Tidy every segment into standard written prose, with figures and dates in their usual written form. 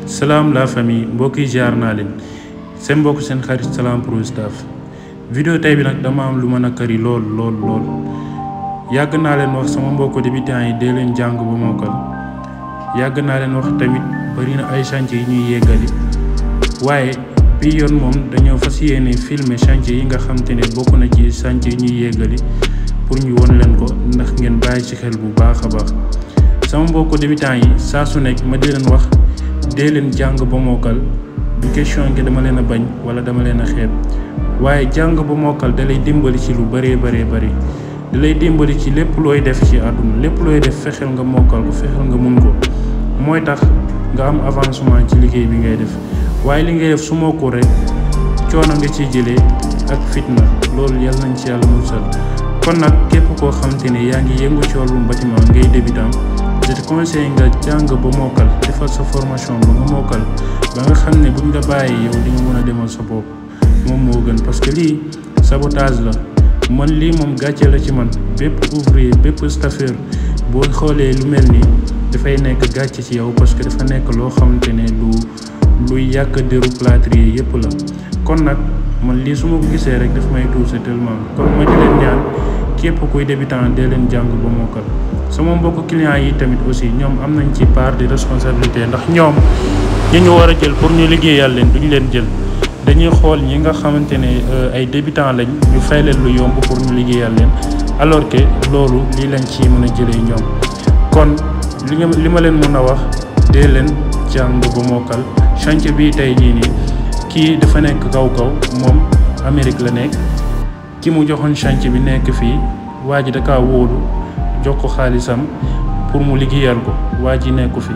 Salam la famille mbokk yi jaar naa leen seen mbokk seen xarit Salam pro staff vidéo tey bi nag dama am lu ma nakari lool yàgg naa leen wax sama mbokk débutants yi dee leen jàng ba mokkal yàgg naa leen wax tamit bari na ay chantier yi ñuy yeggali waaye bi yoon moom dañoo fas yéene filmer chantier yi nga xam te ne bokk na ci chantier yi ñuy yeggali pour ñu won leen ko ndax ngeen bàyyi ci xel bu baax a baax sama mbokk débutants yi saa su nekk ma di leen wax dee leen jàng ba mokkal du question que dama leen a bañ wala dama leen a xeeb waaye jàng ba mokkal da lay dimbali ci lu bëree da lay dimbali ci lépp looy def ci àdduna lépp looy def fexeel nga mokkal ko fexeel nga mun ko mooy tax nga am avancement ci liggéey bi ngay def waaye li ngay def su mokkul rek coono nga ciy jëlee ak fitna loolu yal nañ ci yàlla musal kon nag képp koo xamante ne yaa ngi yëngu ci wàllum bâtiment ngay débutant je te conseille nga jàng ba mokkal defal sa formation ba nga mokkal ba nga xam ne buñ la bàyyi yow di nga mën a demal sa bopp moom moo gën parce que lii sabotage la man lii moom gàcce la ci man bépp ouvrier bépp staffeur boo xoolee lu mel nii dafay nekk gàcce ci yow parce que dafa nekk loo xamante ne luy yàq deru plâtrier yépp la kon nag man lii su ma ko gisee rek daf may touché tellement kon ma di leen ñaan képp kuy débutant dee leen jàng ba mokkal sama mbokk clients yi tamit aussi ñoom am nañ ci part de responsabilité ndax ñoom ñi ñu war a jël pour ñu liggéeyal leen duñu leen jël dañuy xool ñi nga xamante ne ay débutant lañ ñu fay leen lu yomb pour ñu liggéeyal leen alors que loolu lii lañ ci mën a jëlee ñoom kon li ma leen mën a wax dee leen jàng ba mokkal chantier bi tey jii nii kii dafa nekk kaw moom Amérique la nekk ki mu joxoon chantier bi nekk fii waa ji da kaa wóolu jox ko xaalisam pour mu liggéeyal ko waa ji nekku fi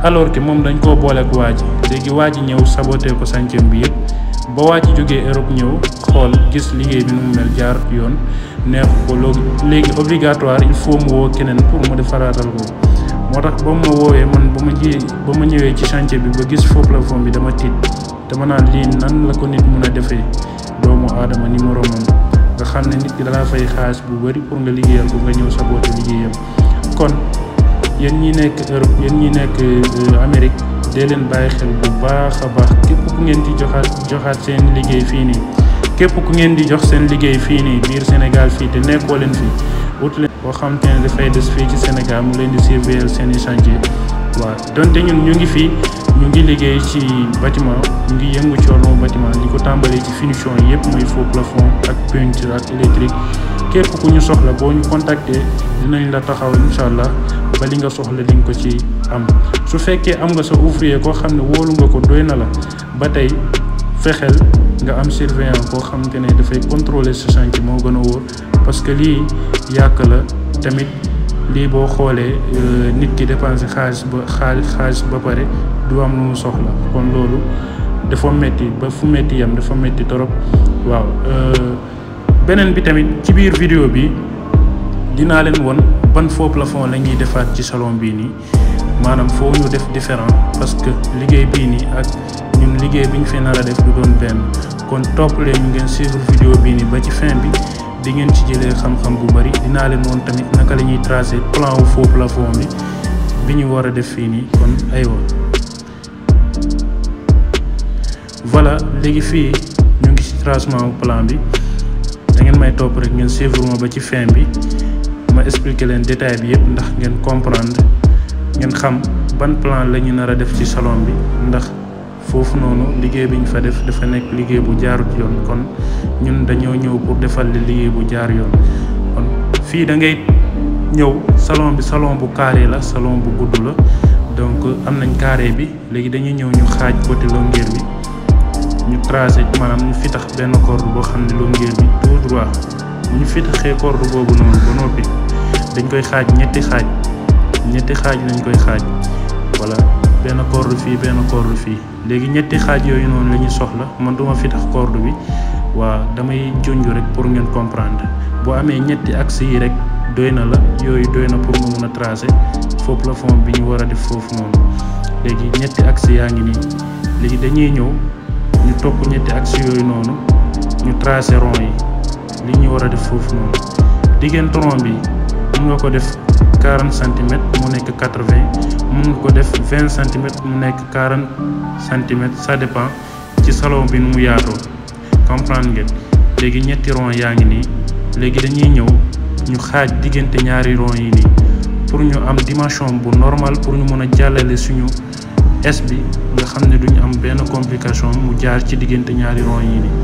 alors que moom dañ koo boole ak waa ji léegi waa ji ñëw saboté ko chantier bi yëpp ba waa ji jógee Europe ñëw xool gis liggéey bi nu mu mel jaar yoon neex ko léegi obligatoire il faut mu woo keneen pour mu defaraatal ko moo tax ba ma woowee man ba ma ñëwee ci chantier bi ba gis Faux Plafond bi dama tiit dama naan lii nan la ko nit mun a defee doomu aadama ni moroomam nga xam ne nit ki dalaa fay xaalis bu bari pour nga liggéeyal ko nga ñëw saboté liggéeyam kon yéen ñi nekk Europe yéen ñi nekk Amérique dee leen bàyyi xel bu baax a baax képp ku ngeen di joxaat seen liggéey fii nii képp ku ngeen di jox seen liggéey fii nii biir Sénégal fii te nekkoo leen fii wut leen boo xam te ne dafay des fii ci Sénégal mu leen di surveiller seen i chantier waaw donte ñun ñu ngi fii ñu ngi liggéey ci bâtiment ñu ngi yëngu ci wàllum bâtiment li ko tàmbalee ci finition yëpp mooy faux plafond ak peinture ak électrique képp ku ñu soxla boo ñu contacter dinañ la taxaw incha allah ba li nga soxla di nga ko ci am su fekkee am nga sa ouvrier koo xam ne wóolu nga ko doy na la ba tey fexeel nga am surveillant koo xamante ne dafay contrôler sa chantier moo gën a wóor parce que lii yàq la tamit lii boo xoolee nit ki dépensé xaalis ba pare du am lu mu soxla kon loolu dafa metti ba fu metti yam dafa metti torop waaw beneen bi tamit ci biir vidéo bi dinaa leen won ban faux plafond la ñuy defaat ci salon bii nii maanaam foo ñu def différent parce que liggéey bii nii ak ñun liggéey bi ñu fi nar a def du doon benn kon topp leen ñu ngeen suivre vidéo bii nii ba ci fin bi di ngeen ci jëlee xam-xam bu bari dinaa leen woon tamit naka la ñuy tracer plan wu faux plafond bi ñu war a def fii nii kon aywa voilà léegi fii ñu ngi ci tracement plan bi da ngeen may topp rek ngeen suivre ma ba ci fin bi ma expliquer leen détail bi yëpp ndax ngeen comprendre ngeen xam ban plan la ñu nar a def ci salon bi ndax foofu noonu liggéey bi ñu fa def dafa nekk liggéey bu jaarut yoon kon ñun dañoo ñëw pour defal li liggéey bu jaar yoon kon fii da ngay ñëw salon bi salon bu carré la salon bu gudd la donc am nañ carré bi léegi dañuy ñëw ñu xaaj côté longueur bi ñu tracé maanaam ñu fitax benn corde boo xam ne longueur bi tout droit ñu fitaxee corde boobu noonu ba noppi dañ koy xaaj ñetti xaaj lañ koy xaaj voilà benn corde fii benn corde fii léegi ñetti xaaj yooyu noonu la ñuy soxla man duma fitax corde bi waaw damay junj rek pour ngeen comprendre boo amee ñetti axe yi rek doy na la yooyu doy na pour nga mun a tracer faux plafond bi ñu war a def foofu noonu léegi ñetti axe yaa ngi nii léegi dañuy ñëw ñu topp ñetti axe yooyu noonu ñu tracer rond yi li ñu war a def foofu noonu diggante rond bi mun nga ko def 40 centimètres mu nekk 80 mun nga ko def 20 centimètres mu nekk 40 centimètres ça dépend ci salon bi nu mu yaatoo comprendre ngeen. léegi ñetti rond yaa ngi nii léegi dañuy ñëw ñu xaaj diggante ñaari rond yi nii pour ñu am dimension bu normal pour ñu mën a jàllale suñu S bi nga xam ne duñu am benn complication mu jaar ci diggante ñaari rond yi nii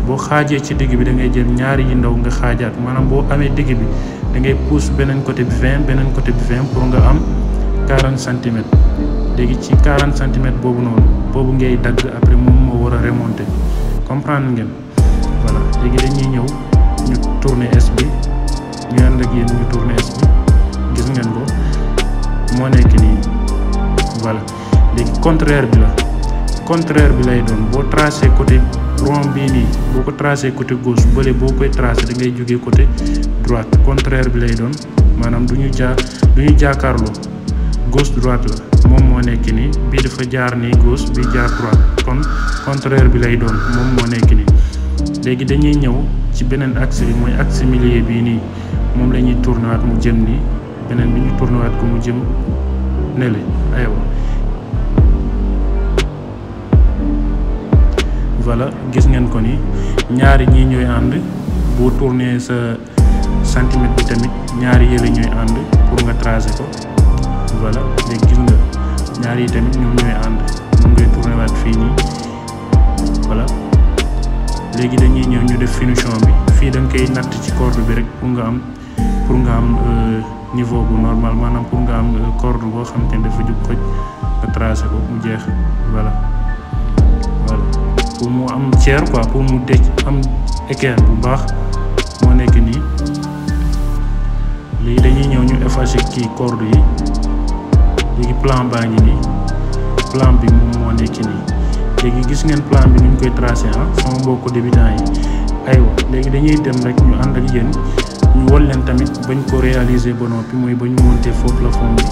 boo xaajee ci digg bi da ngay jël ñaari yi ndaw nga xaajaat maanaam boo amee digg bi da ngay pousse beneen côté bi 20 beneen côté bi 20 pour nga am 40 centimètres léegi ci 40 centimètres boobu noonu boobu ngay dagg après moom moo war a remonter comprendre ngeen. voilà léegi dañuy ñëw ñu tourner S bi ñu ànd ak yéen ñu tourner S bi gis ngeen ko moo nekk nii voilà léegi contraire bi lay doon boo tracé côté rond bii nii boo ko tracé côté gauche bële boo koy tracé da ngay jógee côté droite contraire bi lay doon maanaam du ñu jàkkaarloo gauche droite la moom moo nekk nii bii dafa jaar nii gauche bii jaar droite kon contraire bi lay doon moom moo nekk nii. léegi dañuy ñëw ci beneen axe bi mooy axe milieu bii nii moom la ñuy tourné waat mu jëm nii beneen bi ñu tourné waat ko mu jëm nele aywa voilà gis ngeen ko ni ñaari ñii ñooy ànd boo tourné sa centimètre bi tamit ñaari yële ñooy ànd pour nga tracé ko voilà léegi gis nga ñaari yi tamit ñoom ñooy ànd moom ngay tourné waat fii nii voilà léegi dañuy ñëw ñu def finition bi fii da nga koy natt ci corde bi rek pour nga am niveau bu normal maanaam pour nga am corde boo xam te ne dafa jub xoj nga tracé ko mu jeex voilà pour mu am tiers quoi pour mu dej am équerre bu baax moo nekk nii léegi dañuy ñëw ñu effacer kii corde yi léegi plan baa ngi nii plan bi moom moo nekk nii léegi gis ngeen plan bi nuñ koy tracé sama mbokku débutant yi aywa léegi dañuy dem rek ñu ànd ak yéen ñu wol leen tamit bañ ko réaliser ba noppi mooy ba ñu monter faux plafond bi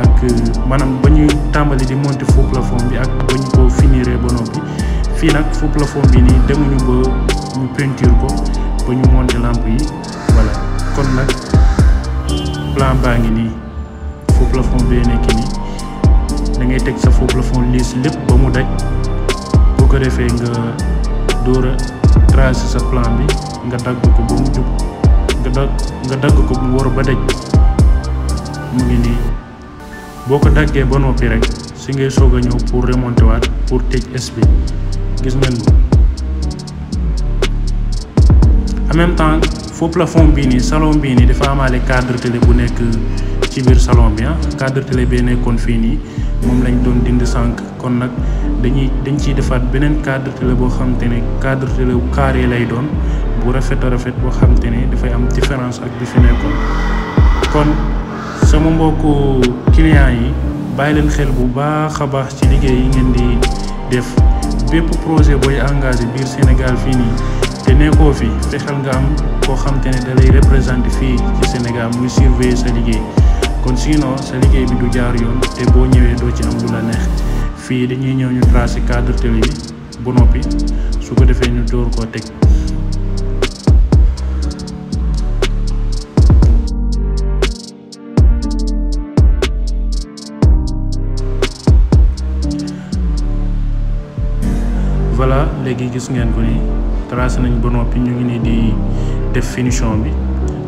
ak maanaam ba ñuy tàmbali di monter faux plafond bi ak ba ñu ko finiree ba noppi fii nag faux plafond bi nii demuñu ba ñu peinture ko ba ñu monter lampe yi voilà kon nag plan baa ngi nii faux plafond bee nekk nii da ngay teg sa faux plafond liis lépp ba mu daj boo ko defee nga door a tracer sa plan bi nga dagg ko ba mu jub nga dagg ko mu war ba daj mu ngi nii boo ko daggee ba noppi rek si ngay soog a ñëw pour remonter waat pour tëj S bi gis ngeen ko en même temps faux plafond bii nii salon bii nii dafa amaale cadre télé bu nekk ci biir salon bi cadre télé bee nekkoon fii nii moom lañ doon dindi sànq kon nag dañ ciy defaat beneen cadre télé boo xam te ne cadre télé bu carré lay doon bu rafet a rafet boo xam te ne dafay am différence ak bi fi nekkoon kon sama mbokku client yi bàyyi leen xel bu baax a baax ci liggéey yi ngeen di def bépp projet booy engagé biir Sénégal fii nii te nekkoo fi fexeel nga am koo xam te ne da lay représenté fii ci Sénégal muy surveiller sa liggéey kon sinon sa liggéey bi du jaar yoon te boo ñëwee doo ci am lu la neex fii dañuy ñëw ñu tracé cadre télé bi bu noppi su ko defee ñu door koo teg voilà léegi gis ngeen ko ni tracé nañ ba noppi ñu ngi nii di def finition bi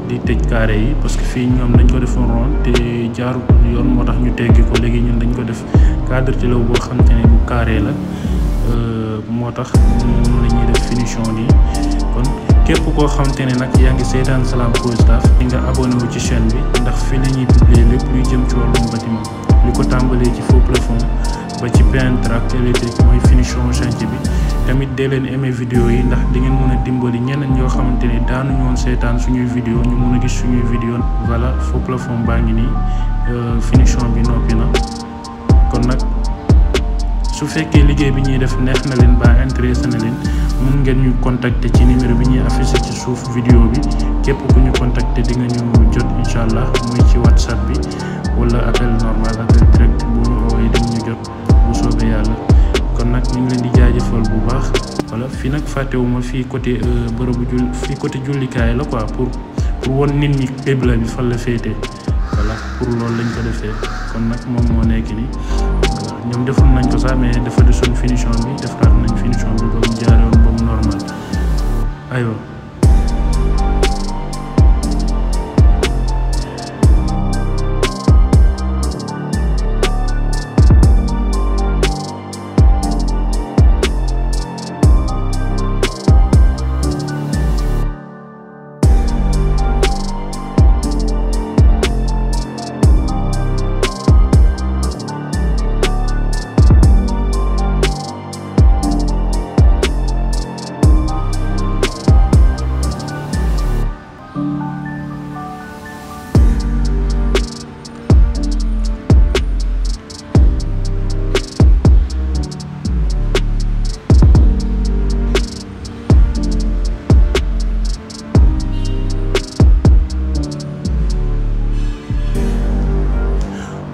di tëj carré yi parce que fii ñoom dañ ko defoon rond te jaarul yoon moo tax ñu teggi ko léegi ñun dañ ko def cadre télé boo xam te ne bu carré la moo tax moom la ñuy def finition nii kon képp koo xam te ne nag yaa ngi seetaan Salam Pro Staff di nga abonné wu ci chaîne bi ndax fii la ñuy publier lépp luy jëm ci wàllum bâtiment li ko tàmbalee ci faux plafond ba ci peintre ak électrique mooy finition chantier bi tamit dee leen aimé vidéo yi ndax di ngeen mën a dimbali ñeneen ñoo xamante ne daanuñu woon seetaan suñuy vidéo ñu mën a gis suñuy vidéo voilà faux plafond baa ngi nii finition bi noppi na kon nag su fekkee liggéey bi ñuy def neex na leen ba intéressé na leen mun ngeen ñu contacter ci numéro bi ñuy affiché ci suuf vidéo bi képp ku ñu contacter di nga ñu jot incha allah muy ci WhatsApp bi wala appel normal appel direct bu ñu woowee di ñu jot bu soobee yàlla kon nag ñu ngi leen di jaajëfal bu baax voilà fii nag fàttewuma fii côté fii côté jullikaay la quoi pour won nit ñi qibla bi fan la féetee voilà pour loolu lañ ko defee kon nag moom moo nekk ni ñoom deful nañ ko sax mais dafa desoon finition bi defaraat nañ finition bi ba mu jaaroon ba mu normal aywa.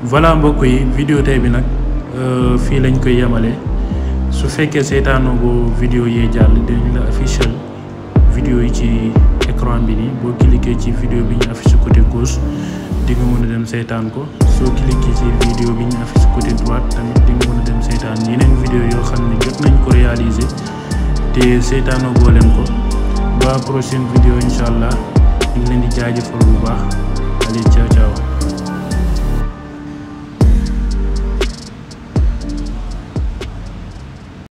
voilà mbokk yi vidéo tey bi nag fii lañ koy yemale su fekkee seetaanoo boo vidéo yee jàll dinañ la afficher vidéo yi ci écran bi nii boo cliquer ci vidéo bi ñu affiché côté gauche di nga mën a dem seetaan ko soo cliquer ci vidéo bi ñu affiché côté droite tamit di nga mën a dem seetaan yeneen vidéo yoo xam ne jot nañ ko réaliser te seetaanoo boo leen ko ba prochaine vidéo incha allah ñu ngi leen di jaajëfal bu baax allez ciao ciao.